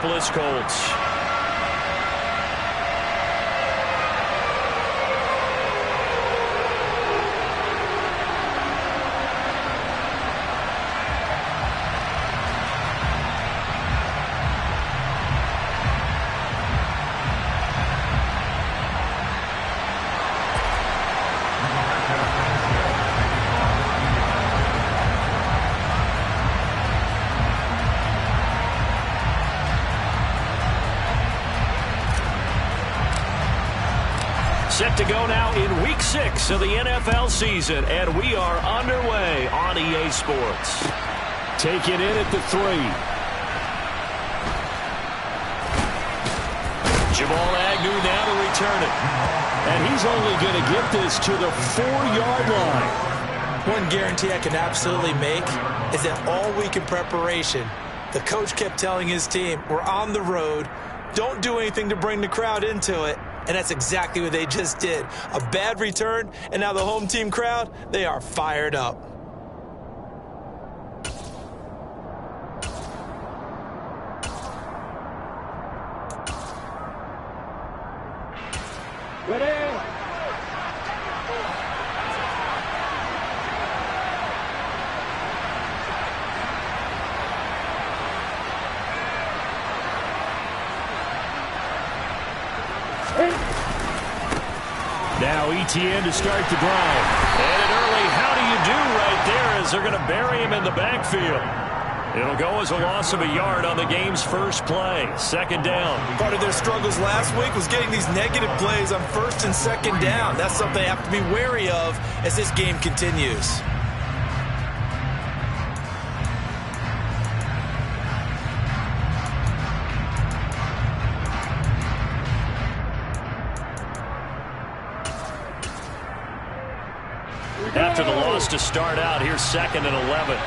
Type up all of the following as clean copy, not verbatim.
Indianapolis Colts. Set to go now in Week 6 of the NFL season, and we are underway on EA Sports. Take it in at the 3. Jamal Agnew now to return it. And he's only going to get this to the 4-yard line. One guarantee I can absolutely make is that all week in preparation, the coach kept telling his team, we're on the road, don't do anything to bring the crowd into it. And that's exactly what they just did. A bad return, and now the home team crowd, they are fired up. Ready? Now ETN to start the drive. And an early how do you do right there as they're going to bury him in the backfield. It'll go as a loss of a yard on the game's first play. 2nd down. Part of their struggles last week was getting these negative plays on 1st and 2nd down. That's something they have to be wary of as this game continues. After the loss to start out, here's 2nd and 11.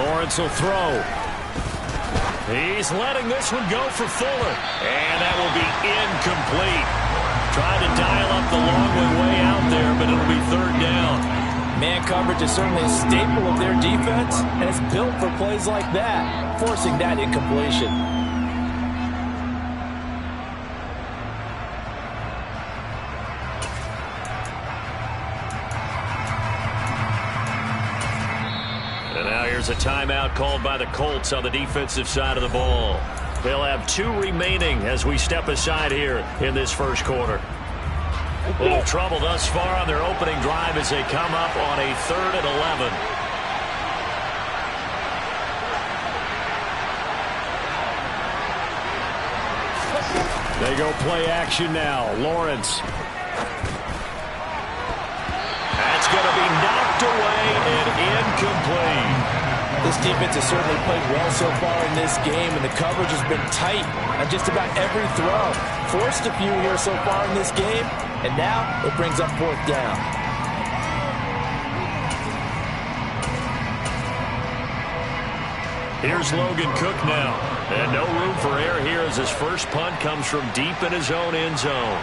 Lawrence will throw. He's letting this one go for Fuller. And that will be incomplete. Trying to dial up the long way out there, but it'll be 3rd down. Man coverage is certainly a staple of their defense, and it's built for plays like that, forcing that incompletion. There's a timeout called by the Colts on the defensive side of the ball. They'll have 2 remaining as we step aside here in this first quarter. A little trouble thus far on their opening drive as they come up on a 3rd and 11. They go play action now. Lawrence. That's going to be knocked away and incomplete. This defense has certainly played well so far in this game, and the coverage has been tight on just about every throw. Forced a few here so far in this game, and now it brings up 4th down. Here's Logan Cook now. And no room for error here as his first punt comes from deep in his own end zone.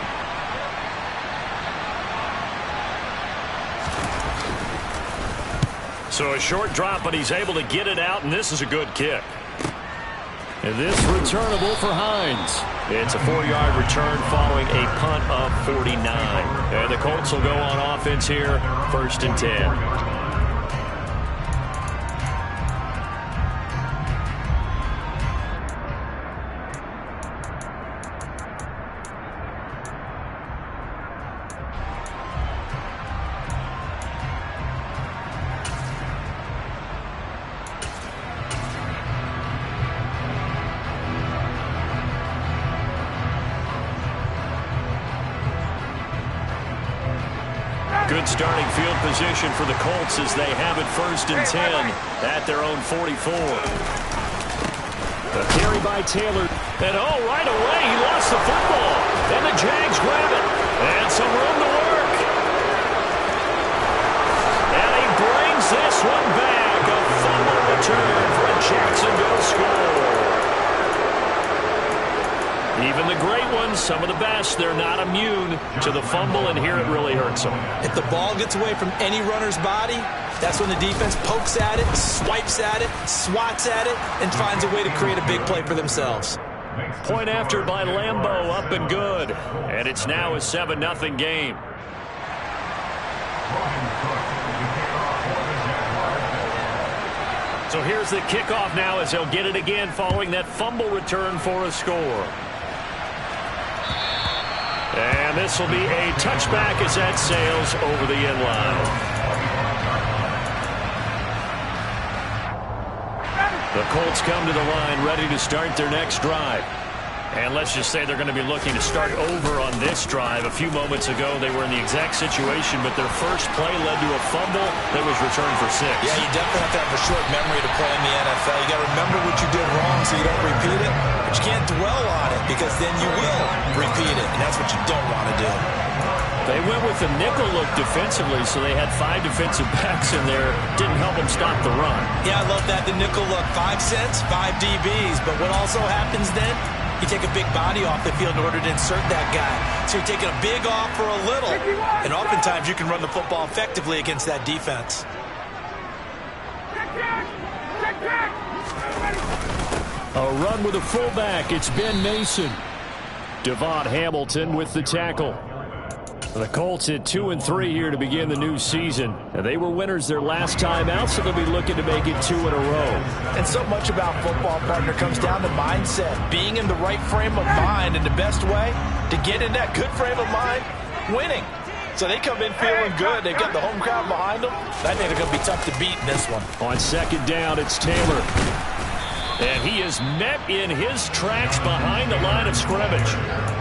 So a short drop, but he's able to get it out, and this is a good kick. And this returnable for Hines. It's a 4-yard return following a punt of 49. And the Colts will go on offense here, 1st and 10. Good starting field position for the Colts as they have it 1st and 10 at their own 44. A carry by Taylor. And right away he lost the football. And the Jags grab it. And some room to work. And he brings this one back. A fumble return for a Jacksonville score. Even the great ones, some of the best, they're not immune to the fumble, and here it really hurts them. If the ball gets away from any runner's body, That's when the defense pokes at it, swipes at it, swats at it, and finds a way to create a big play for themselves. Point after by Lambeau, up and good. And it's now a 7-0 game. So here's the kickoff now as they'll get it again following that fumble return for a score. And this will be a touchback as that sails over the end line. The Colts come to the line ready to start their next drive. And let's just say they're going to be looking to start over on this drive. A few moments ago, they were in the exact situation, but their first play led to a fumble that was returned for 6. Yeah, you definitely have to have a short memory to play in the NFL. You got to remember what you did wrong so you don't repeat it, but you can't dwell on it because then you will repeat it, and that's what you don't want to do. They went with the nickel look defensively, so they had 5 defensive backs in there. Didn't help them stop the run. Yeah, I love that, the nickel look. 5 cents, 5 DBs, but what also happens then? You take a big body off the field in order to insert that guy. So you're taking a big off for a little. And oftentimes you can run the football effectively against that defense. A run with a fullback. It's Ben Mason. Devon Hamilton with the tackle. The Colts hit 2-3 here to begin the new season. And they were winners their last time out, so they'll be looking to make it 2 in a row. And so much about football, partner, comes down to mindset. Being in the right frame of mind, and the best way to get in that good frame of mind, winning. So they come in feeling good. They've got the home crowd behind them. I think they're going to be tough to beat in this one. On second down, it's Taylor. And he is met in his tracks behind the line of scrimmage.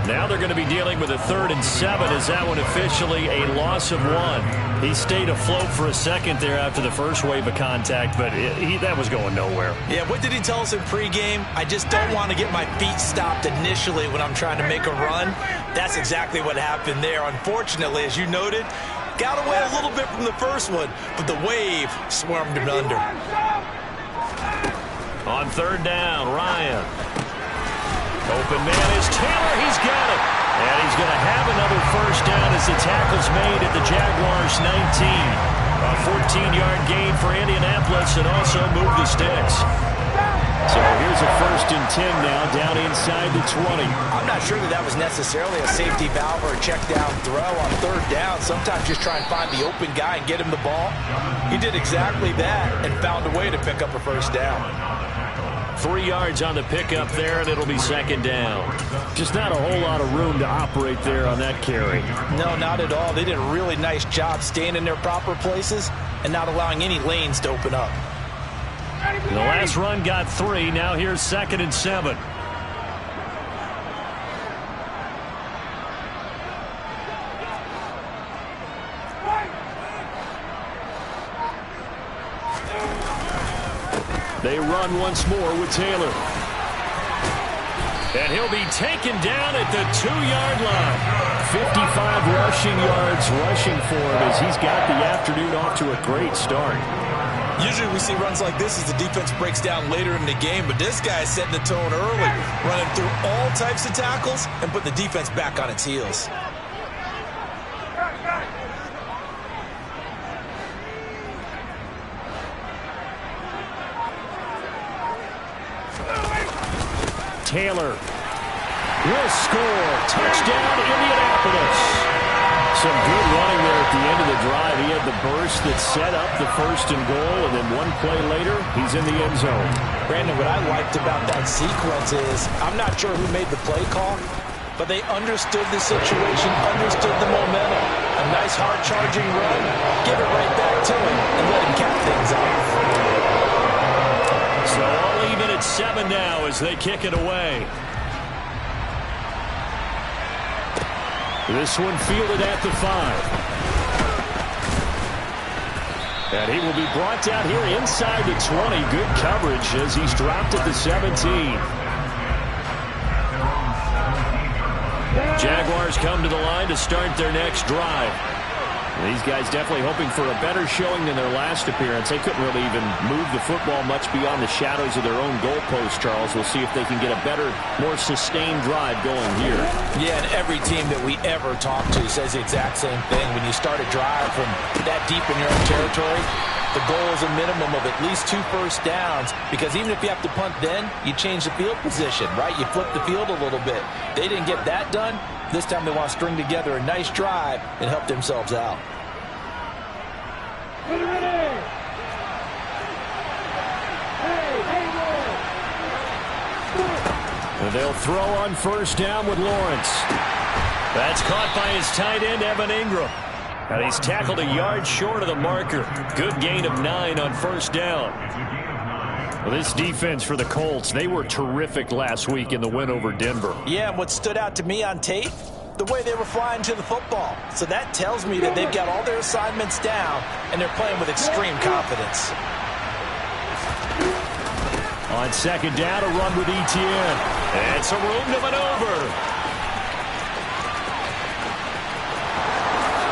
Now they're going to be dealing with a 3rd and 7 as that one officially a loss of 1. He stayed afloat for a second there after the first wave of contact, but that was going nowhere. Yeah, what did he tell us in pregame? I just don't want to get my feet stopped initially when I'm trying to make a run. That's exactly what happened there. Unfortunately, as you noted, got away a little bit from the first one, but the wave swarmed him under. On 3rd down, Ryan. Open man is Taylor. He's got it. And he's going to have another first down as the tackle's made at the Jaguars' 19. A 14-yard gain for Indianapolis and also move the sticks. So here's a 1st and 10 now down inside the 20. I'm not sure that was necessarily a safety valve or a check down throw on 3rd down. Sometimes just try and find the open guy and get him the ball. He did exactly that and found a way to pick up a first down. 3 yards on the pickup there, and it'll be 2nd down. Just not a whole lot of room to operate there on that carry. No, not at all. They did a really nice job staying in their proper places and not allowing any lanes to open up. The last run got 3. Now here's 2nd and 7. They run once more with Taylor. And he'll be taken down at the 2-yard line. 55 rushing yards rushing for him as he's got the afternoon off to a great start. Usually we see runs like this as the defense breaks down later in the game, but this guy is setting the tone early, running through all types of tackles and putting the defense back on its heels. Taylor will score. Touchdown, Indianapolis. Some good running there at the end of the drive. He had the burst that set up the 1st and goal, and then one play later, he's in the end zone. Brandon, what I liked about that sequence is I'm not sure who made the play call, but they understood the situation, understood the momentum. A nice hard-charging run, give it right back to him, and let him cap things off. So all even at 7 now as they kick it away. This one fielded at the 5. And he will be brought down here inside the 20. Good coverage as he's dropped at the 17. Jaguars come to the line to start their next drive. These guys definitely hoping for a better showing than their last appearance. They couldn't really even move the football much beyond the shadows of their own goalpost, Charles. We'll see if they can get a better, more sustained drive going here. Yeah, and every team that we ever talk to says the exact same thing. When you start a drive from that deep in your own territory, The goal is a minimum of at least 2 first downs, because even if you have to punt then, you change the field position, right? You flip the field a little bit. They didn't get that done. This time they want to string together a nice drive and help themselves out. And they'll throw on first down with Lawrence. That's caught by his tight end, Evan Ingram. And he's tackled a yard short of the marker. Good gain of 9 on first down. Well, this defense for the Colts, they were terrific last week in the win over Denver. Yeah, and what stood out to me on tape, the way they were flying to the football. So that tells me that they've got all their assignments down, and they're playing with extreme confidence. On second down, a run with Etienne. And some room to maneuver.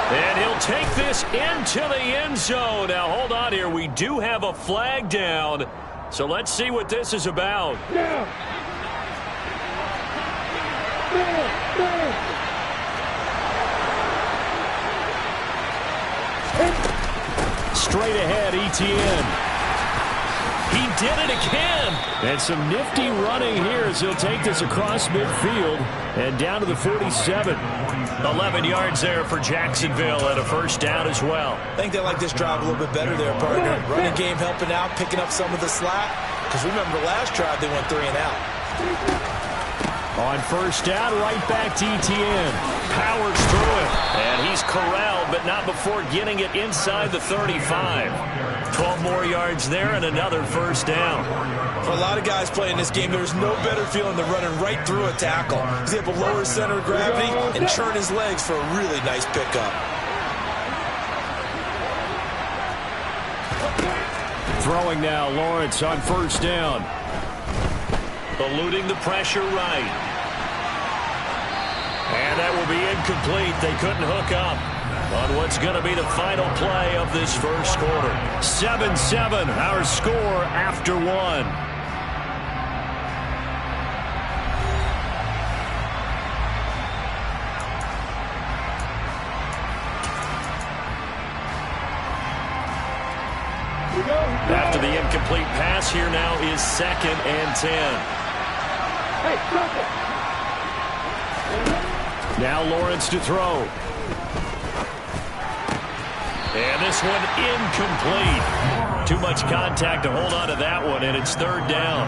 And he'll take this into the end zone. Now, hold on here. We do have a flag down. So let's see what this is about. Straight ahead, Etienne. He did it again. And some nifty running here as he'll take this across midfield and down to the 47. 11 yards there for Jacksonville and a first down as well. I think they like this drive a little bit better there, partner. Running game helping out, picking up some of the slack. Because remember, the last drive they went 3 and out. On first down, right back to Etienne. Powers through it. And he's corralled, but not before getting it inside the 35. 12 more yards there and another first down. For a lot of guys playing this game, there's no better feeling than running right through a tackle. He's able to lower his center of gravity and churn his legs for a really nice pickup. Throwing now, Lawrence on first down. Eluding the pressure right. And that will be incomplete. They couldn't hook up on what's going to be the final play of this first quarter. 7-7, our score after 1. After the incomplete pass, here now is 2nd and 10. Now Lawrence to throw. And this one incomplete. Too much contact to hold on to that one, and it's 3rd down.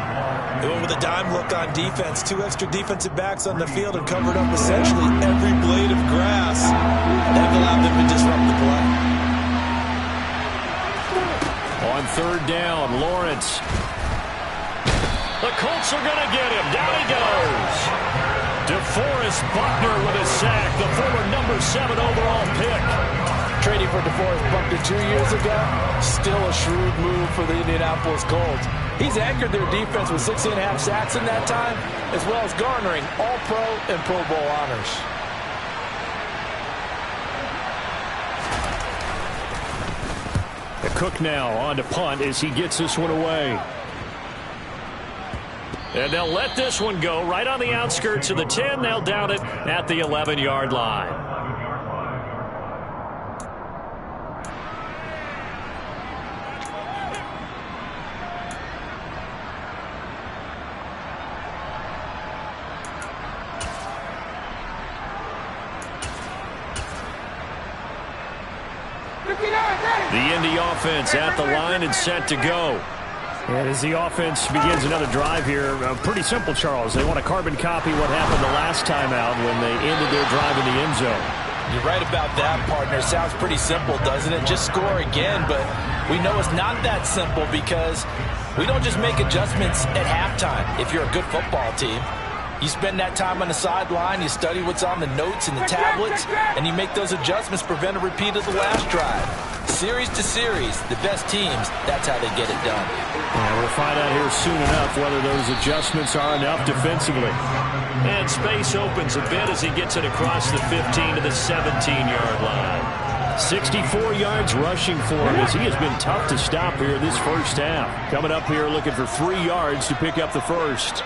They went with a dime look on defense. 2 extra defensive backs on the field and covered up essentially every blade of grass. That allowed them to disrupt the play. On 3rd down, Lawrence. The Colts are going to get him. Down he goes. DeForest Buckner with a sack, the former number 7 overall pick. Trading for DeForest Buckner 2 years ago, still a shrewd move for the Indianapolis Colts. He's anchored their defense with 6.5 sacks in that time, as well as garnering All-Pro and Pro Bowl honors. Cook now on to punt as he gets this one away. And they'll let this one go right on the outskirts of the 10. They'll down it at the 11-yard line. The Indy offense at the line and set to go. And as the offense begins another drive here, pretty simple, Charles. They want to carbon copy what happened the last time out when they ended their drive in the end zone. You're right about that, partner. Sounds pretty simple, doesn't it? Just score again, but we know it's not that simple because we don't just make adjustments at halftime if you're a good football team. You spend that time on the sideline, you study what's on the notes and the tablets, and you make those adjustments, prevent a repeat of the last drive. Series to series, the best teams, that's how they get it done. Yeah, we'll find out here soon enough whether those adjustments are enough defensively. And space opens a bit as he gets it across the 15 to the 17-yard line. 64 yards rushing for him as he has been tough to stop here this first half. Coming up here looking for 3 yards to pick up the first.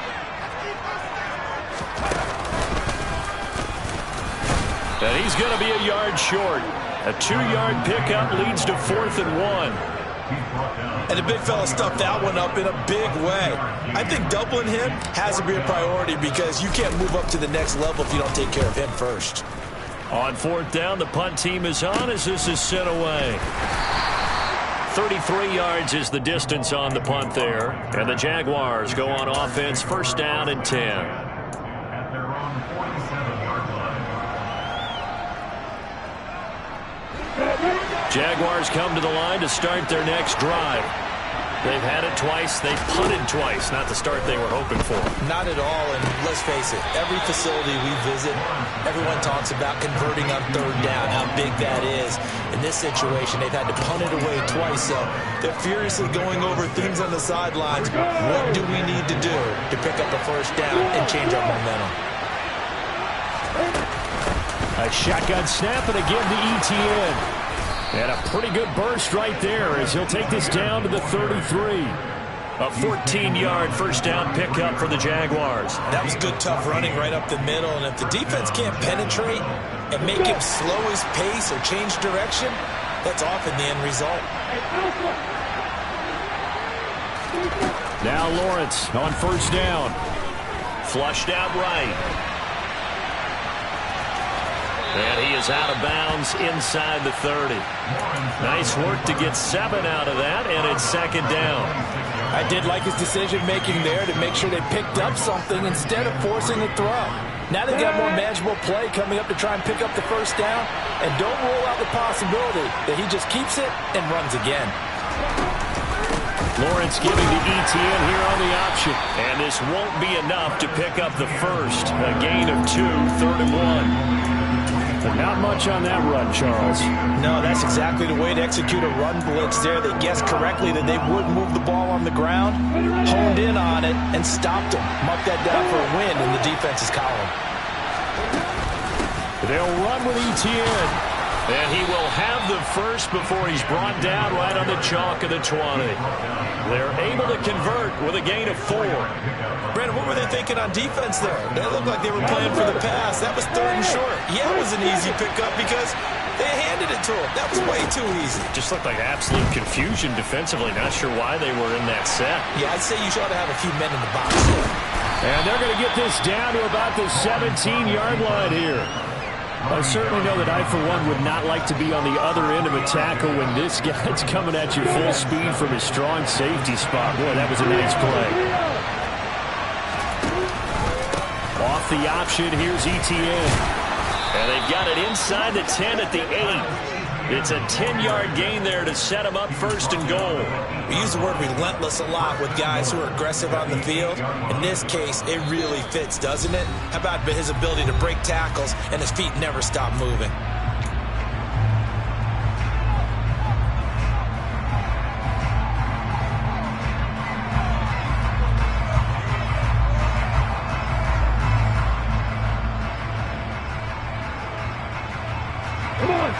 And he's going to be a yard short. A 2-yard pickup leads to 4th and 1. And the big fella stuffed that one up in a big way. I think doubling him has to be a priority because you can't move up to the next level if you don't take care of him first. On fourth down, the punt team is on as this is sent away. 33 yards is the distance on the punt there. And the Jaguars go on offense, first down and 10. At their own 47-yard line. Jaguars come to the line to start their next drive. They've had it twice. They've punted twice. Not the start they were hoping for. Not at all, and let's face it, every facility we visit, everyone talks about converting on third down, how big that is. In this situation, they've had to punt it away twice, so they're furiously going over things on the sidelines. What do we need to do to pick up a first down and change our momentum? A shotgun snap, and again to ETN. And a pretty good burst right there as he'll take this down to the 33. A 14-yard first down pickup for the Jaguars. That was good, tough running right up the middle. And if the defense can't penetrate and make him slow his pace or change direction, that's often the end result. Now Lawrence on first down. Flushed out right. And he is out of bounds inside the 30. Nice work to get 7 out of that, and it's second down. I did like his decision-making there to make sure they picked up something instead of forcing the throw. Now they've got more manageable play coming up to try and pick up the first down, and don't rule out the possibility that he just keeps it and runs again. Lawrence giving to ETN here on the option. And this won't be enough to pick up the first. A gain of 2, 3rd and 1. But not much on that run, Charles. No, that's exactly the way to execute a run blitz there. They guessed correctly that they would move the ball on the ground, honed in on it, and stopped them. Mark that down for a win in the defense's column. They'll run with ETN. And he will have the first before he's brought down right on the chalk of the 20. They're able to convert with a gain of 4. Brandon, what were they thinking on defense there? They looked like they were playing for the pass. That was 3rd and short. Yeah, it was an easy pickup because they handed it to him. That was way too easy. Just looked like absolute confusion defensively. Not sure why they were in that set. Yeah, I'd say you should have a few men in the box there. And they're going to get this down to about the 17-yard line here. I certainly know that I, for one, would not like to be on the other end of a tackle when this guy's coming at you full speed from his strong safety spot. Boy, that was a nice play. Off the option, here's ETN. And they've got it inside the 10 at the 8. It's a 10-yard gain there to set him up 1st and goal. We use the word relentless a lot with guys who are aggressive on the field. In this case, it really fits, doesn't it? How about his ability to break tackles and his feet never stop moving? Come on,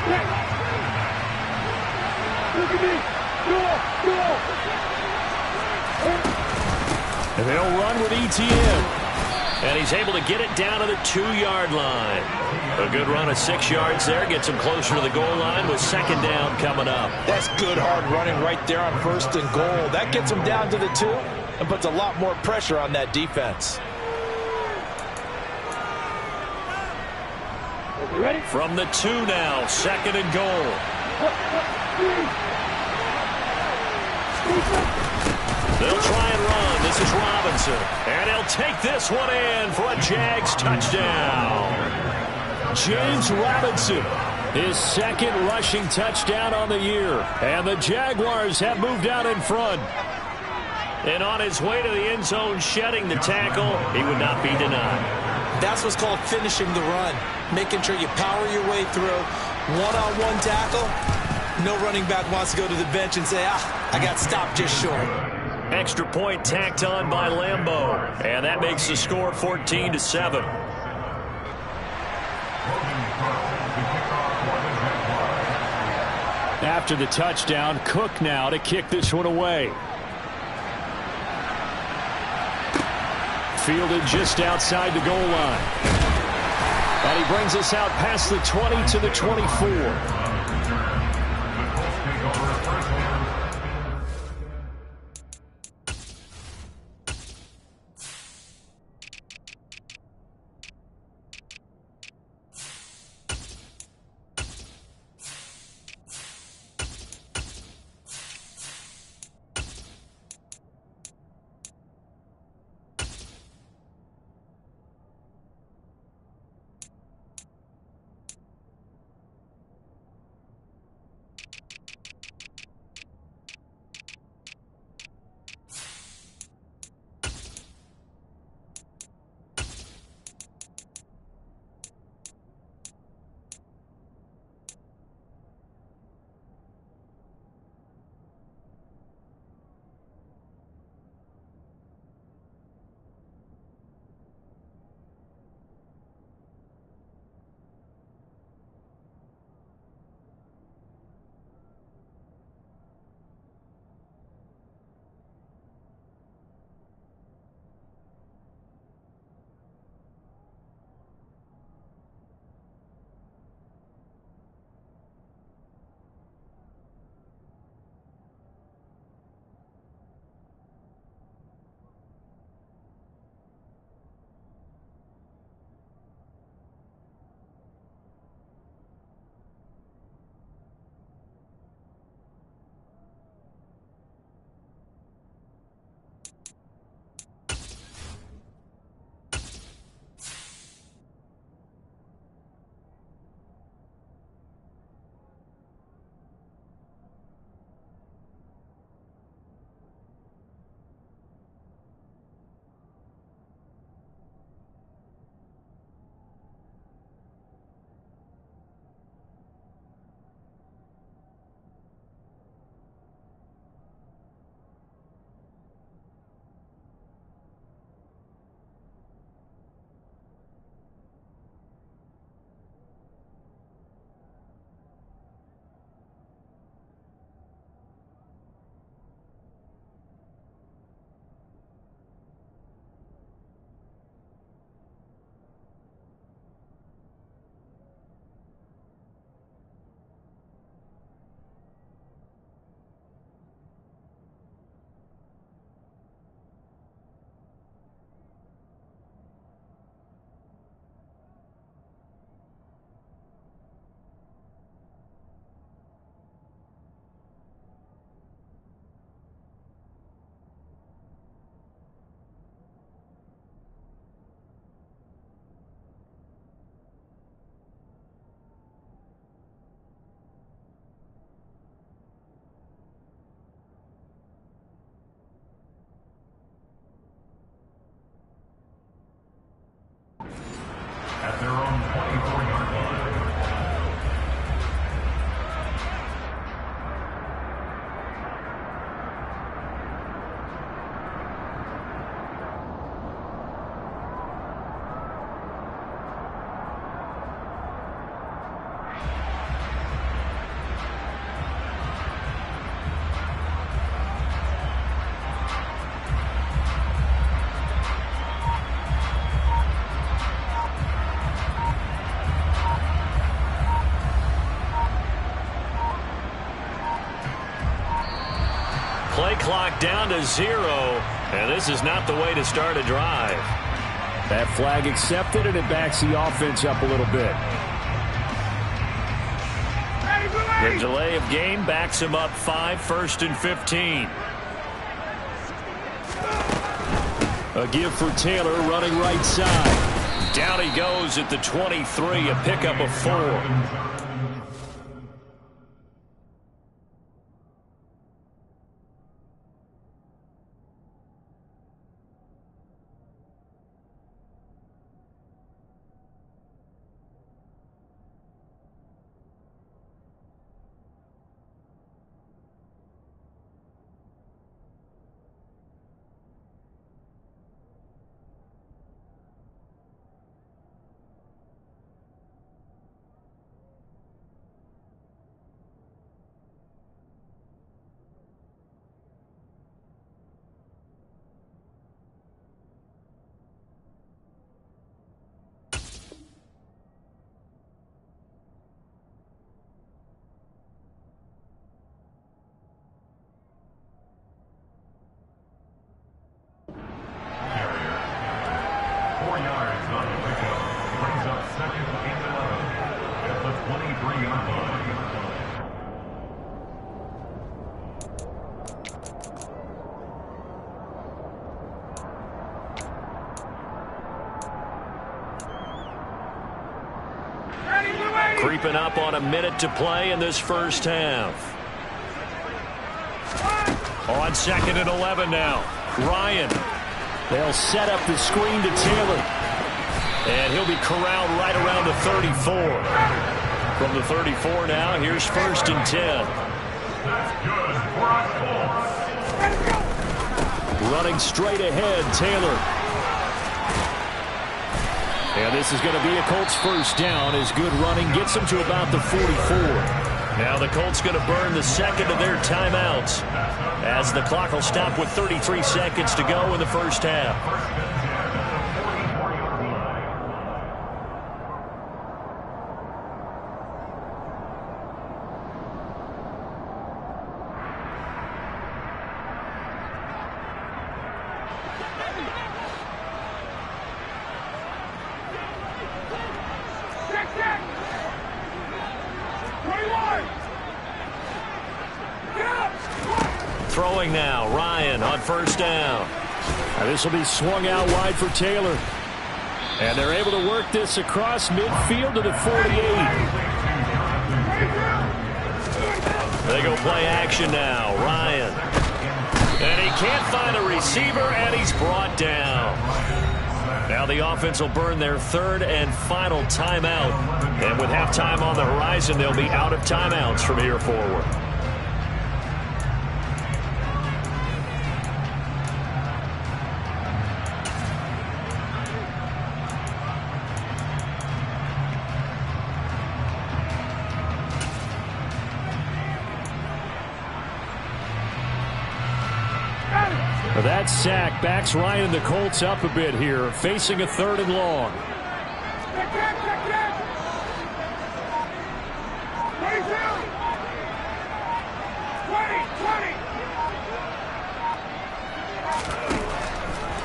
look at me. And they'll run with ETN. And he's able to get it down to the 2-yard line. A good run of 6 yards there. Gets him closer to the goal line with 2nd down coming up. That's good hard running right there on 1st and goal. That gets him down to the 2 and puts a lot more pressure on that defense. Ready? From the 2 now, 2nd and goal. They'll try and run. This is Robinson. And he'll take this one in for a Jags touchdown. James Robinson, his 2nd rushing touchdown on the year. And the Jaguars have moved out in front. And on his way to the end zone, shedding the tackle, he would not be denied. That's what's called finishing the run. Making sure you power your way through. One-on-one tackle. No running back wants to go to the bench and say, I got stopped just short. Extra point tacked on by Lambeau. And that makes the score 14-7. After the touchdown, Cook now to kick this one away. Fielded just outside the goal line. And he brings us out past the 20 to the 24. clock down to 0, and this is not the way to start a drive. That flag accepted, and it backs the offense up a little bit. The delay of game backs him up 5, 1st and 15. A give for Taylor running right side. Down he goes at the 23, a pickup of 4. Creeping up on a minute to play in this first half. On 2nd and 11 now. Ryan. They'll set up the screen to Taylor. And he'll be corralled right around the 34. From the 34 now, here's 1st and 10. That's good for a score. Running straight ahead, Taylor. And this is going to be a Colts first down as good running gets them to about the 44. Now the Colts going to burn the second of their timeouts as the clock will stop with 33 seconds to go in the first half. Throwing now, Ryan on 1st down. This will be swung out wide for Taylor. And they're able to work this across midfield to the 48. They go play action now, Ryan. And he can't find a receiver, and he's brought down. Now the offense will burn their 3rd and final timeout. And with halftime on the horizon, they'll be out of timeouts from here forward. That sack backs Ryan and the Colts up a bit here, facing a 3rd and long.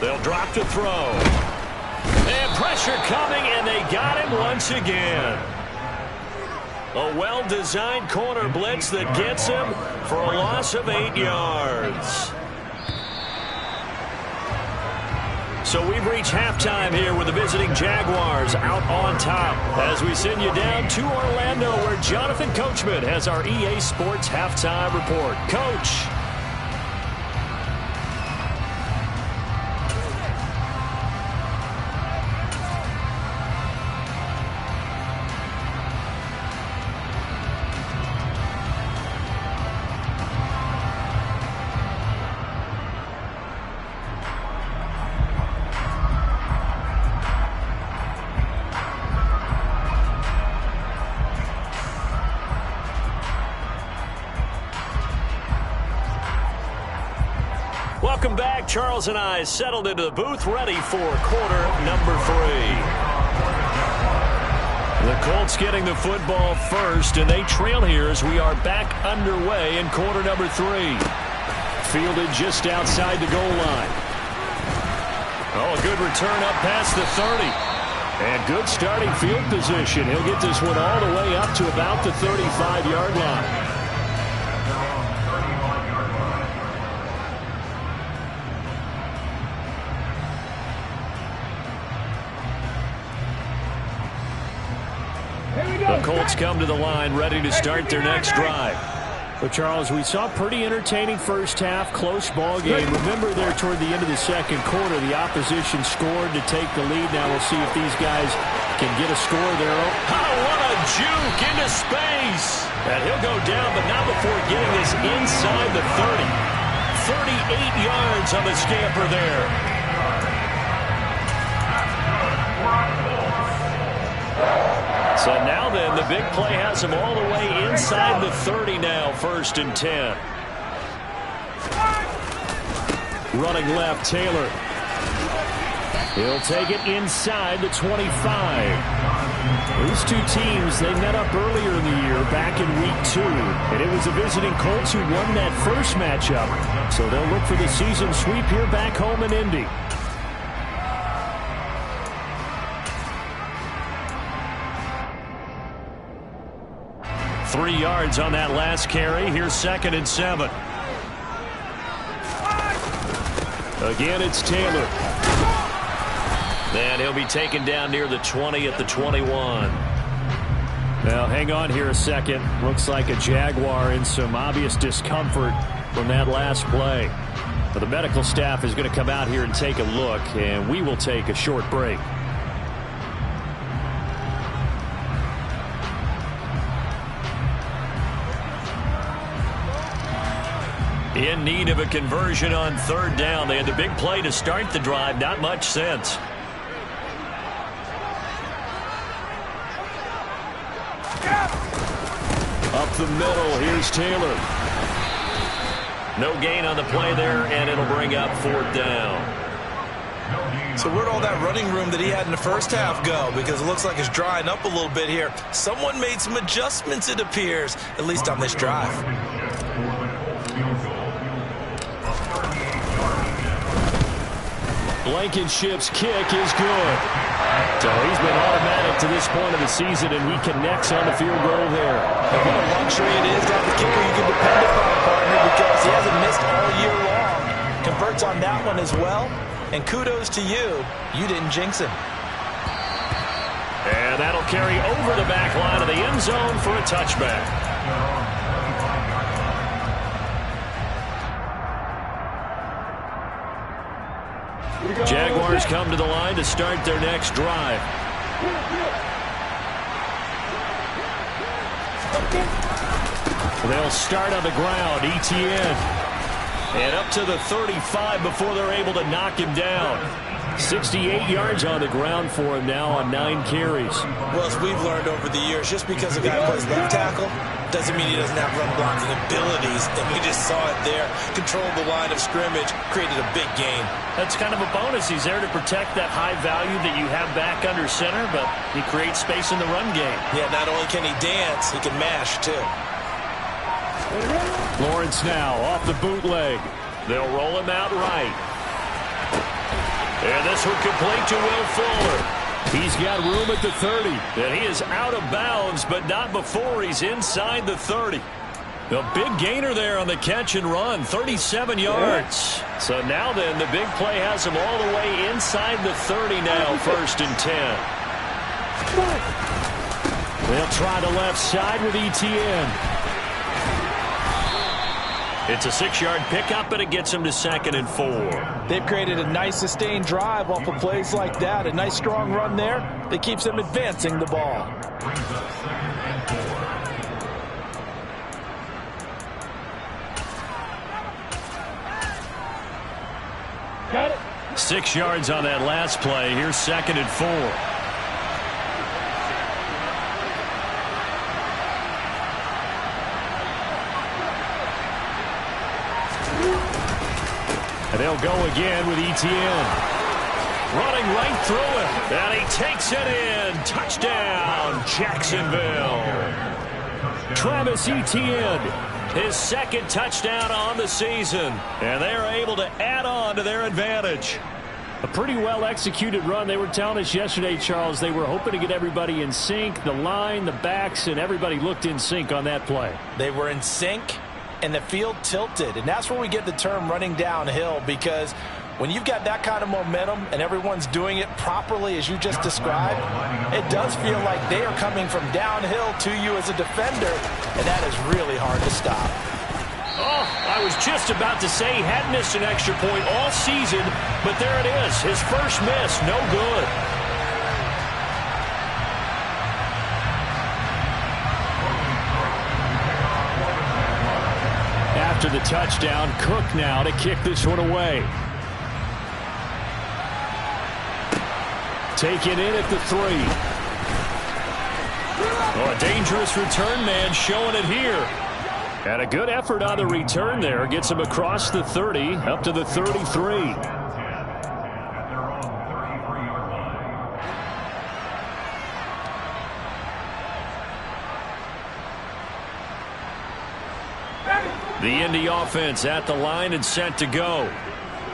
They'll drop to throw. And pressure coming, and they got him once again. A well-designed corner blitz that gets him for a loss of 8 yards. So we've reached halftime here with the visiting Jaguars out on top as we send you down to Orlando where Jonathan Coachman has our EA Sports halftime report. Coach. Welcome back. Charles and I settled into the booth, ready for quarter number 3. The Colts getting the football first, and they trail here as we are back underway in quarter number 3. Fielded just outside the goal line. Oh, a good return up past the 30. And good starting field position. He'll get this one all the way up to about the 35-yard line. The Colts come to the line ready to start their next drive. But, Charles, we saw a pretty entertaining first half, close ball game. Remember there toward the end of the second quarter, the opposition scored to take the lead. Now we'll see if these guys can get a score there. Oh, what a juke into space. And he'll go down, but not before getting this inside the 30. 38 yards on the scamper there. So now then, the big play has him all the way inside the 30 now, 1st and 10. Running left, Taylor. He'll take it inside the 25. These two teams, they met up earlier in the year, back in week 2. And it was the visiting Colts who won that first matchup. So they'll look for the season sweep here back home in Indy. 3 yards on that last carry. Here's 2nd and 7. Again, it's Taylor. And he'll be taken down near the 20 at the 21. Now, hang on here a second. Looks like a Jaguar in some obvious discomfort from that last play. But the medical staff is going to come out here and take a look, and we will take a short break. In need of a conversion on 3rd down. They had the big play to start the drive. Not much sense. Up the middle. Here's Taylor. No gain on the play there, and it'll bring up 4th down. So where'd all that running room that he had in the first half go? Because it looks like it's drying up a little bit here. Someone made some adjustments, it appears, at least on this drive. Blankenship's kick is good. So he's been automatic to this point of the season, and he connects on the field goal there. And what a luxury it is to have a kicker you can depend upon, partner, because he hasn't missed all year long. Converts on that one as well, and kudos to you. You didn't jinx him. And that'll carry over the back line of the end zone for a touchback. Jaguars come to the line to start their next drive. They'll start on the ground. Etienne. And up to the 35 before they're able to knock him down. 68 yards on the ground for him now on 9 carries. Well, as we've learned over the years, just because a guy plays left tackle doesn't mean he doesn't have run blocking abilities. And we just saw it there. Controlled the line of scrimmage, created a big gain. That's kind of a bonus. He's there to protect that high value that you have back under center, but he creates space in the run game. Yeah, not only can he dance, he can mash, too. Lawrence now off the bootleg. They'll roll him out right. And this one complete to Will Fuller. He's got room at the 30. And he is out of bounds, but not before he's inside the 30. The big gainer there on the catch and run, 37 yards. So now then, the big play has him all the way inside the 30 now, 1st and 10. They'll try the left side with Etienne. It's a 6-yard pickup, and it gets him to 2nd and 4. They've created a nice sustained drive off of plays like that. A nice strong run there that keeps them advancing the ball. Got it. 6 yards on that last play. Here's 2nd and 4. And they'll go again with Etienne. Running right through it. And he takes it in. Touchdown, Jacksonville. Travis Etienne his second touchdown on the season. And they're able to add on to their advantage. A pretty well-executed run. They were telling us yesterday, Charles, they were hoping to get everybody in sync, the line, the backs, and everybody looked in sync on that play. They were in sync, and the field tilted. And that's where we get the term running downhill, because when you've got that kind of momentum and everyone's doing it properly as you just described, it does feel like they are coming from downhill to you as a defender, and that is really hard to stop. Oh, I was just about to say he hadn't missed an extra point all season, but there it is. His first miss, no good. After the touchdown, Cook now to kick this one away. Taken in at the 3. Oh, a dangerous return man showing it here. And a good effort on the return there. Gets him across the 30, up to the 33. The Indy offense at the line and set to go.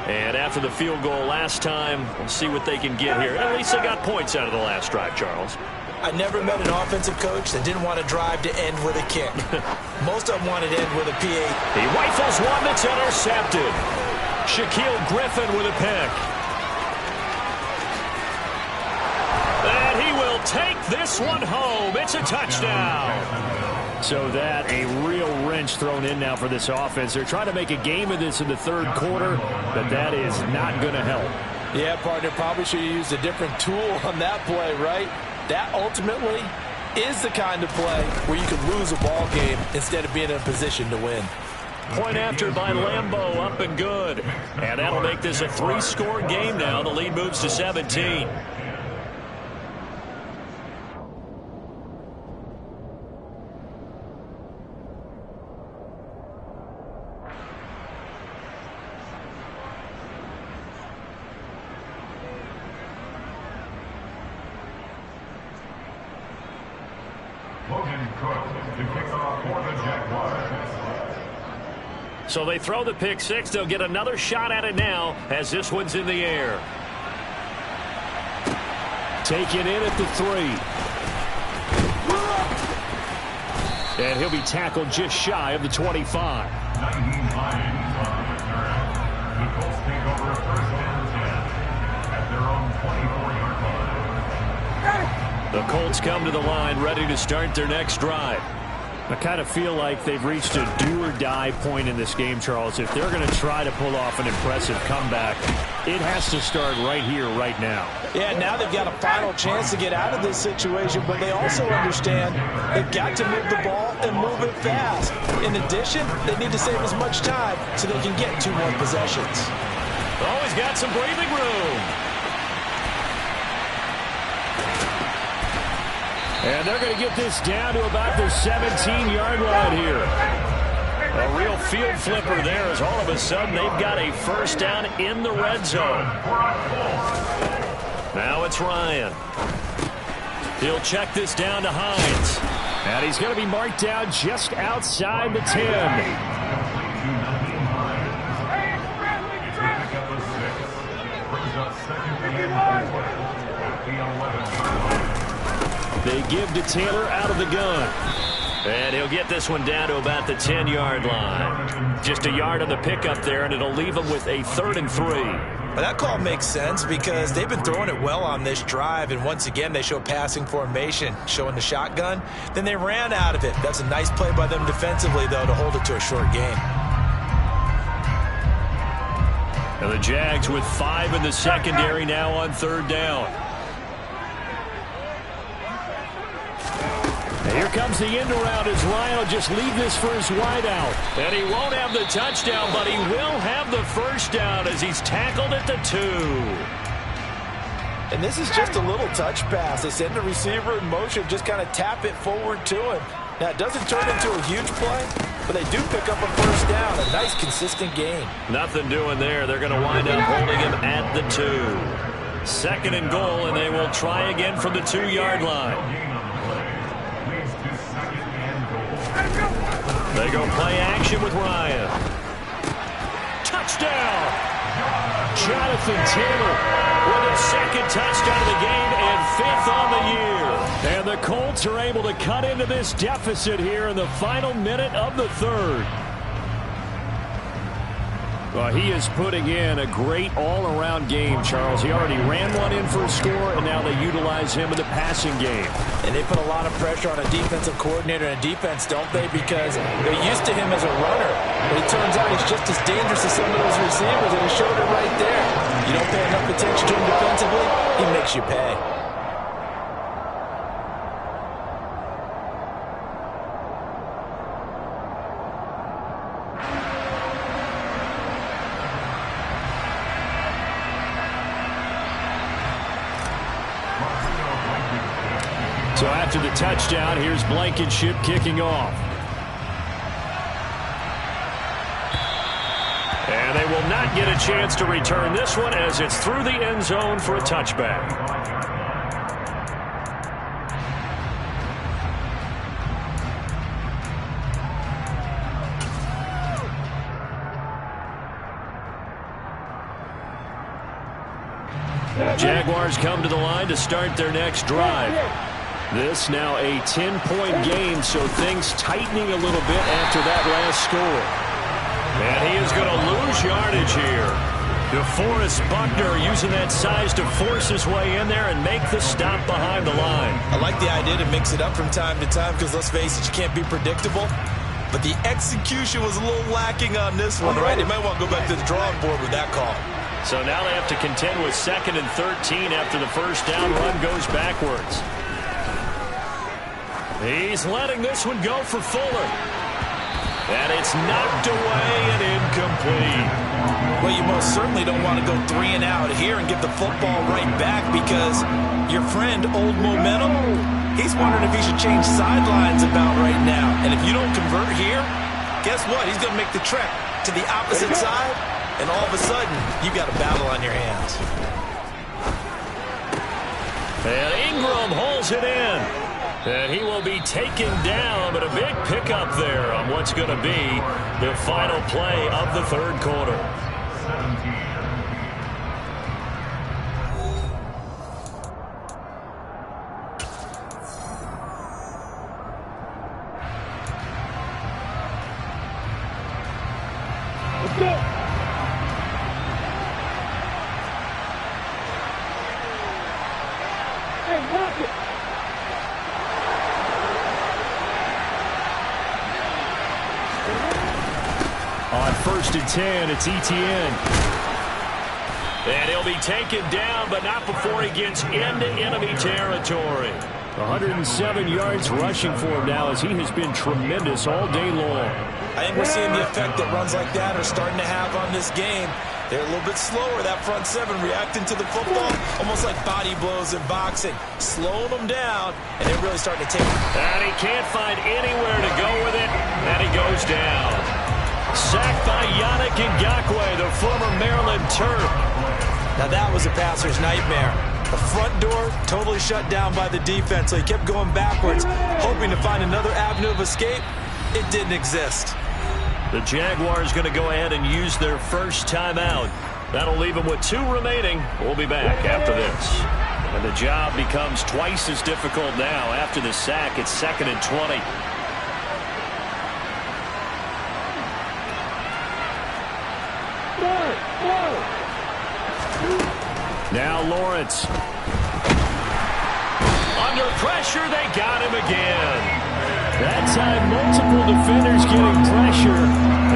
And after the field goal last time, we'll see what they can get here. At least they got points out of the last drive, Charles. I never met an offensive coach that didn't want to drive to end with a kick. Most of them wanted to end with a PA. He rifles one that's intercepted. Shaquille Griffin with a pick. And he will take this one home. It's a touchdown. So that a real wrench thrown in now for this offense. They're trying to make a game of this in the third quarter, but that is not going to help. Yeah, partner, probably should have used a different tool on that play, right? That ultimately is the kind of play where you can lose a ball game instead of being in a position to win. Point after by Lambeau, up and good. And that'll make this a 3-score game now. The lead moves to 17. So they throw the pick six. They'll get another shot at it now as this one's in the air. Taken in at the 3. And he'll be tackled just shy of the 25. The Colts come to the line ready to start their next drive. I kind of feel like they've reached a do-or-die point in this game, Charles. If they're going to try to pull off an impressive comeback, it has to start right here, right now. Yeah, now they've got a final chance to get out of this situation, but they also understand they've got to move the ball and move it fast. In addition, they need to save as much time so they can get 2 more possessions. Oh, he's got some breathing room. And they're going to get this down to about their 17-yard line here. A real field flipper there as all of a sudden they've got a first down in the red zone. Now it's Ryan. He'll check this down to Hines. And he's going to be marked down just outside the 10. They give to Taylor out of the gun. And he'll get this one down to about the 10-yard line. Just a yard on the pickup there, and it'll leave him with a 3rd and 3. Well, that call makes sense because they've been throwing it well on this drive, and once again they show passing formation, showing the shotgun. Then they ran out of it. That's a nice play by them defensively, though, to hold it to a short game. And the Jags with 5 in the secondary now on 3rd down. Here comes the end around as Ryan will just leave this for his wideout. And he won't have the touchdown, but he will have the first down as he's tackled at the 2. And this is just a little touch pass. They send the receiver in motion, just kind of tap it forward to him. Now, it doesn't turn into a huge play, but they do pick up a first down. A nice, consistent gain. Nothing doing there. They're going to wind up holding him at the 2. 2nd and goal, and they will try again from the 2-yard line. They go play action with Ryan. Touchdown! Jonathan Taylor with his second touchdown of the game and 5th on the year. And the Colts are able to cut into this deficit here in the final minute of the 3rd. Well, he is putting in a great all-around game, Charles. He already ran one in for a score, and now they utilize him in the passing game. And they put a lot of pressure on a defensive coordinator and defense, don't they? Because they're used to him as a runner. But it turns out he's just as dangerous as some of those receivers, and he showed it right there. You don't pay enough attention to him defensively, he makes you pay. So after the touchdown, here's Blankenship kicking off. And they will not get a chance to return this one as it's through the end zone for a touchback. Jaguars come to the line to start their next drive. This now a 10-point game, so things tightening a little bit after that last score. And he is going to lose yardage here. DeForest Buckner using that size to force his way in there and make the stop behind the line. I like the idea to mix it up from time to time because, let's face it, you can't be predictable. But the execution was a little lacking on this one, right? They might want to go back to the drawing board with that call. So now they have to contend with 2nd and 13 after the first down run goes backwards. He's letting this one go for Fuller. And it's knocked away and incomplete. Well, you most certainly don't want to go 3 and out here and give the football right back because your friend, Old Momentum, he's wondering if he should change sidelines about right now. And if you don't convert here, guess what? He's going to make the trek to the opposite side, and all of a sudden, you've got a battle on your hands. And Ingram holds it in. And he will be taken down, but a big pickup there on what's going to be the final play of the 3rd quarter. Let's go. Hey, knock it. On 1st and 10, it's Etienne. And he'll be taken down, but not before he gets into enemy territory. 107 yards rushing for him now as he has been tremendous all day long. I think we're seeing the effect that runs like that are starting to have on this game. They're a little bit slower, that front 7, reacting to the football, almost like body blows in boxing, slowing them down, and they're really starting to take it. And he can't find anywhere to go with it, and he goes down. Sacked by Yannick Ngakoue, the former Maryland Terp. Now that was a passer's nightmare. The front door totally shut down by the defense, so he kept going backwards, hoping to find another avenue of escape. It didn't exist. The Jaguars going to go ahead and use their first timeout. That'll leave them with 2 remaining. We'll be back after this. And the job becomes twice as difficult now. After the sack, it's 2nd and 20. Now Lawrence. Under pressure, they got him again. That time, multiple defenders getting pressure,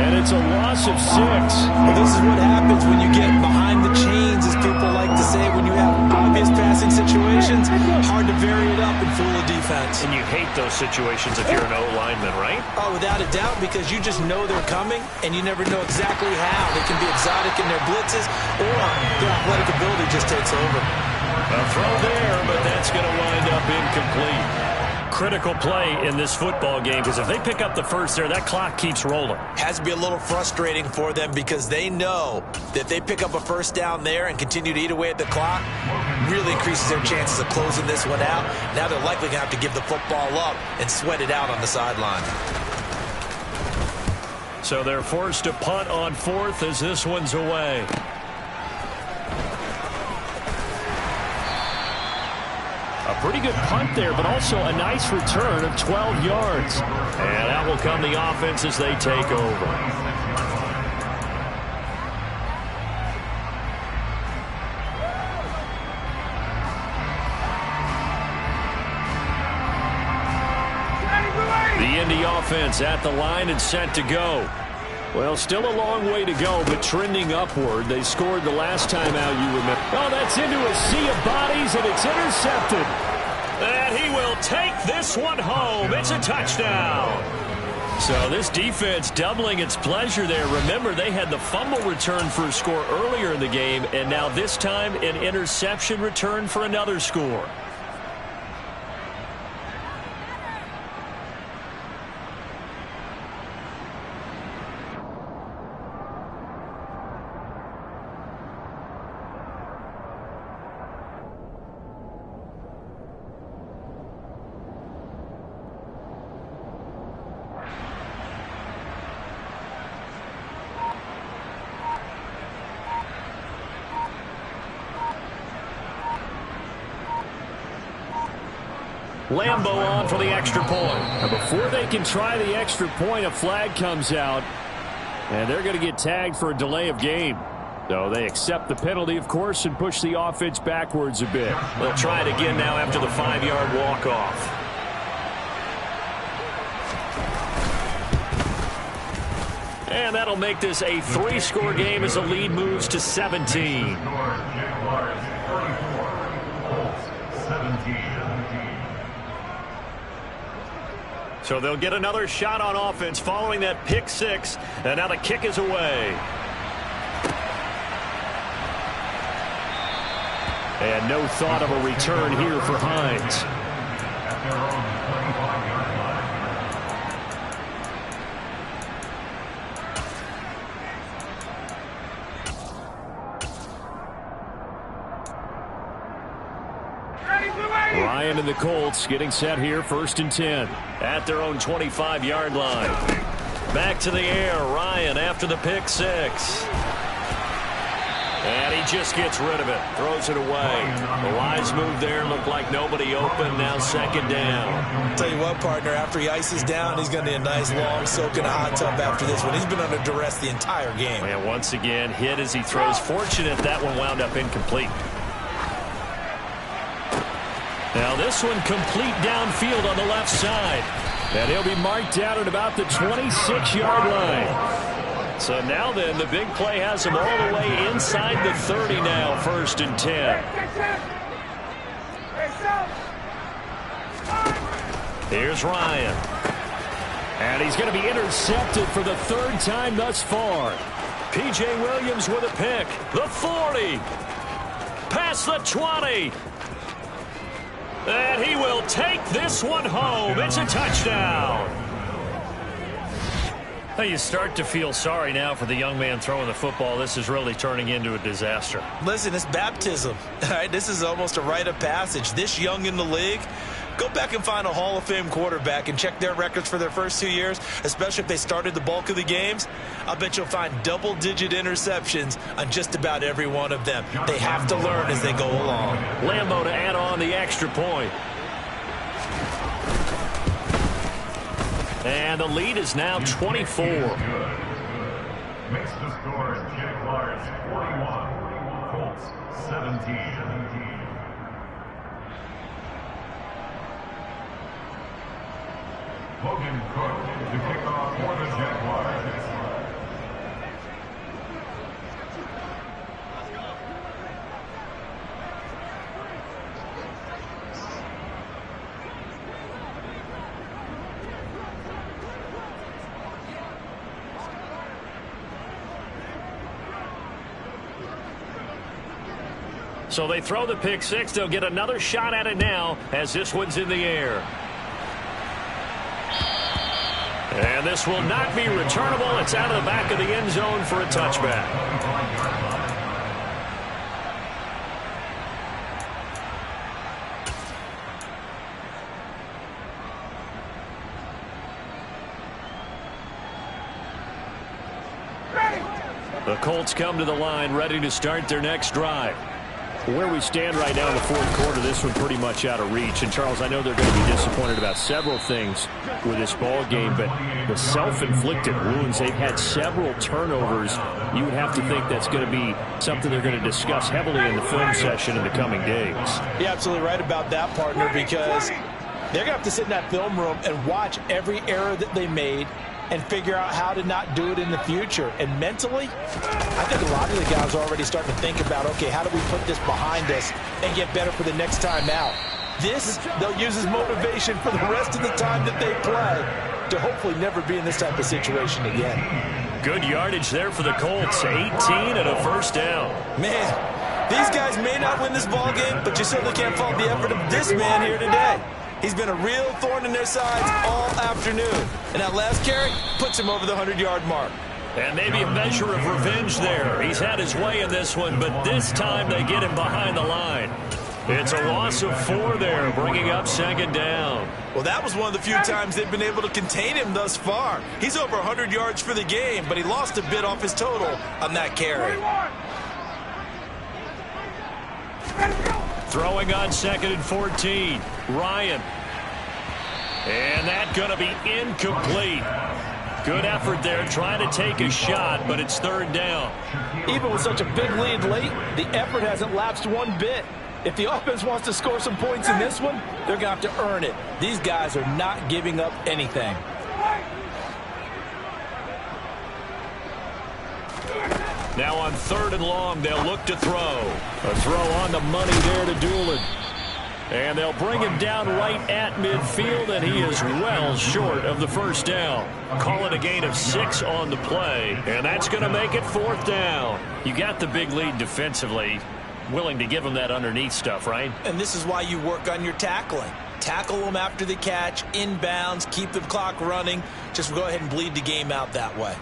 and it's a loss of 6. Well, this is what happens when you get behind the chains, as people like to say, when you have obvious passing situations. Hard to vary it up and fool a defense. And you hate those situations if you're an O-lineman, right? Oh, without a doubt, because you just know they're coming, and you never know exactly how. They can be exotic in their blitzes, or their athletic ability just takes over. A throw there, but that's going to wind up incomplete. Critical play in this football game, because if they pick up the first there, that clock keeps rolling. Has to be a little frustrating for them because they know that if they pick up a first down there and continue to eat away at the clock, really increases their chances of closing this one out. Now they're likely going to have to give the football up and sweat it out on the sideline. So they're forced to punt on 4th as this one's away. A pretty good punt there, but also a nice return of 12 yards. And that will come the offense as they take over. The Indy offense at the line and set to go. Well, still a long way to go, but trending upward. They scored the last time out, you remember. Oh, that's into a sea of bodies, and it's intercepted. And he will take this one home. It's a touchdown. So this defense doubling its pleasure there. Remember, they had the fumble return for a score earlier in the game, and now this time an interception return for another score. Lambeau on for the extra point. Now before they can try the extra point, a flag comes out, and they're going to get tagged for a delay of game. So they accept the penalty, of course, and push the offense backwards a bit. They'll try it again now after the 5-yard walk-off. And that'll make this a 3-score game as the lead moves to 17. So they'll get another shot on offense following that pick 6. And now the kick is away. And no thought of a return here for Hines. Ryan and the Colts getting set here, 1st and 10. At their own 25-yard line. Back to the air. Ryan after the pick 6. And he just gets rid of it. Throws it away. The wise move there. Looked like nobody open. Now 2nd down. Tell you what, partner, after he ices down, he's going to need a nice long soak in a hot tub after this one. He's been under duress the entire game. And once again, hit as he throws. Fortunate that one wound up incomplete. Now this one complete downfield on the left side. And he'll be marked down at about the 26-yard line. So now then, the big play has him all the way inside the 30 now, 1st and 10. Here's Ryan. And he's going to be intercepted for the 3rd time thus far. P.J. Williams with a pick. The 40. Past the 20. And he will take this one home. It's a touchdown. Now you start to feel sorry now for the young man throwing the football. This is really turning into a disaster. Listen, it's baptism. All right, this is almost a rite of passage. This young in the league, go back and find a Hall of Fame quarterback and check their records for their first 2 years, especially if they started the bulk of the games. I'll bet you'll find double-digit interceptions on just about every one of them. They have to learn as they go along. Lambeau to add on the extra point. And the lead is now 24. Makes the score Jaguars 41, Colts 17. Logan Cook to kick off for the Jaguars. So they throw the pick 6. They'll get another shot at it now as this one's in the air. And this will not be returnable. It's out of the back of the end zone for a touchback. The Colts come to the line ready to start their next drive. Where we stand right now in the fourth quarter, this one pretty much out of reach. And, Charles, I know they're going to be disappointed about several things with this ball game, but the self-inflicted wounds, they've had several turnovers. You would have to think that's going to be something they're going to discuss heavily in the film session in the coming days. You're absolutely right about that, partner, because they're going to have to sit in that film room and watch every error that they made and figure out how to not do it in the future. And mentally, I think a lot of the guys are already starting to think about, okay, how do we put this behind us and get better for the next time out? This, they'll use as motivation for the rest of the time that they play to hopefully never be in this type of situation again. Good yardage there for the Colts. 18 and a first down. Man, these guys may not win this ball game, but you certainly can't fault the effort of this man here today. He's been a real thorn in their sides all afternoon. And that last carry puts him over the 100-yard mark. And maybe a measure of revenge there. He's had his way in this one, but this time they get him behind the line. It's a loss of 4 there, bringing up second down. Well, that was one of the few times they've been able to contain him thus far. He's over 100 yards for the game, but he lost a bit off his total on that carry. Throwing on 2nd and 14. Ryan. And that's going to be incomplete. Good effort there trying to take a shot, but it's 3rd down. Even with such a big lead late, the effort hasn't lapsed one bit. If the offense wants to score some points in this one, they're going to have to earn it. These guys are not giving up anything. Now on 3rd and long, they'll look to throw. A throw on the money there to Doolin. And they'll bring him down right at midfield, and he is well short of the first down. Call it a gain of 6 on the play, and that's going to make it 4th down. You got the big lead defensively. Willing to give him that underneath stuff, right? And this is why you work on your tackling. Tackle them after the catch, inbounds, keep the clock running. Just go ahead and bleed the game out that way.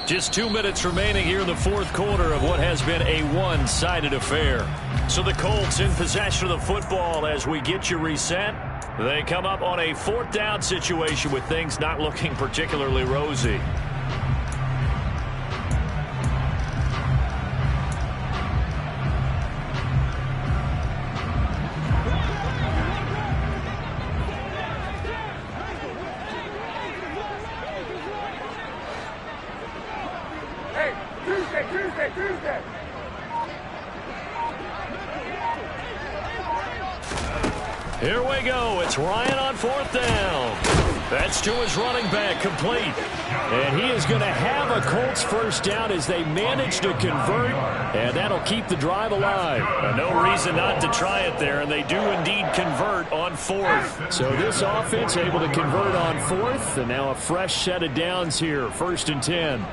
Just 2 minutes remaining here in the fourth quarter of what has been a one-sided affair. So the Colts in possession of the football as we get you reset. They come up on a 4th down situation with things not looking particularly rosy. Tuesday. Here we go. It's Ryan on 4th down. That's to his running back, complete. And he is going to have a Colts first down as they manage to convert, and that'll keep the drive alive. No reason not to try it there, and they do indeed convert on 4th. So this offense able to convert on 4th, and now a fresh set of downs here, 1st and 10.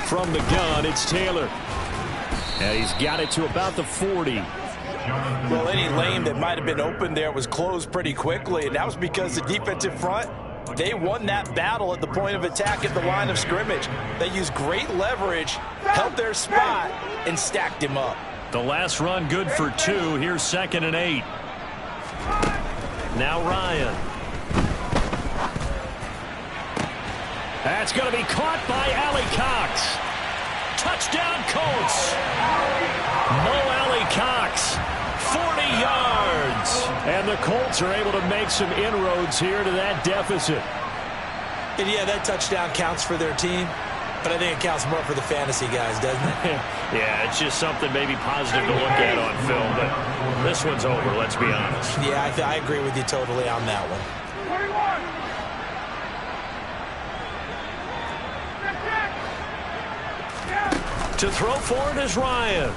From the gun, it's Taylor. And he's got it to about the 40. Well, any lane that might have been open there was closed pretty quickly, and that was because the defensive front, they won that battle at the point of attack at the line of scrimmage. They used great leverage, held their spot, and stacked him up. The last run good for 2. Here's 2nd and 8. Now Ryan. That's going to be caught by Alley Cox. Touchdown Colts. Mo Alley Cox, 40 yards. And the Colts are able to make some inroads here to that deficit. And yeah, that touchdown counts for their team, but I think it counts more for the fantasy guys, doesn't it? Yeah, it's just something maybe positive to look at on film, but this one's over, let's be honest. Yeah, I agree with you totally on that one. To throw for it is Ryan.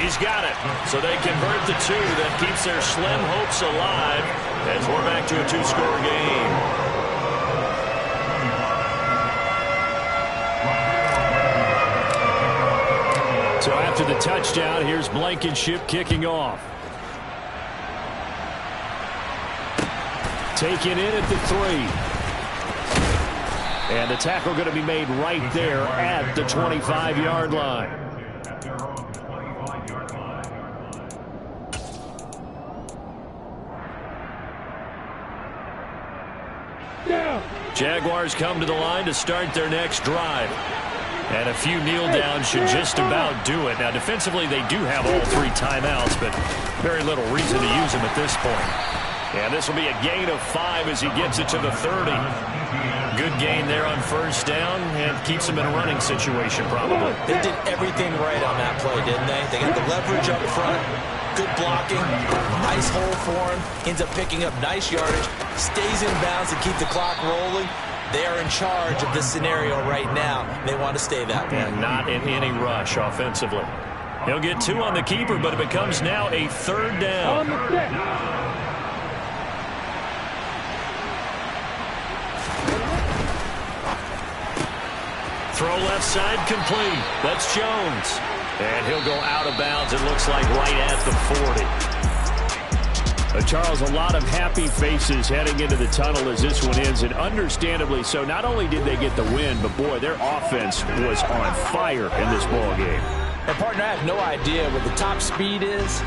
He's got it. So they convert the 2. That keeps their slim hopes alive as we're back to a 2-score game. So after the touchdown, here's Blankenship kicking off. Taken in at the 3. And the tackle going to be made right there at the 25-yard line. Jaguars come to the line to start their next drive. And a few kneel downs should just about do it. Now, defensively, they do have all 3 timeouts, but very little reason to use them at this point. And this will be a gain of 5 as he gets it to the 30. Good gain there on first down and keeps him in a running situation probably. They did everything right on that play, didn't they? They got the leverage up front, good blocking, nice hole for him, ends up picking up nice yardage, stays in bounds to keep the clock rolling. They are in charge of this scenario right now. They want to stay that way. And not in any rush offensively. He'll get 2 on the keeper, but it becomes now a 3rd down. Throw left side complete. That's Jones. And he'll go out of bounds, it looks like, right at the 40. Charles, a lot of happy faces heading into the tunnel as this one ends, and understandably so. Not only did they get the win, but, boy, their offense was on fire in this ball game. And, partner, I have no idea what the top speed is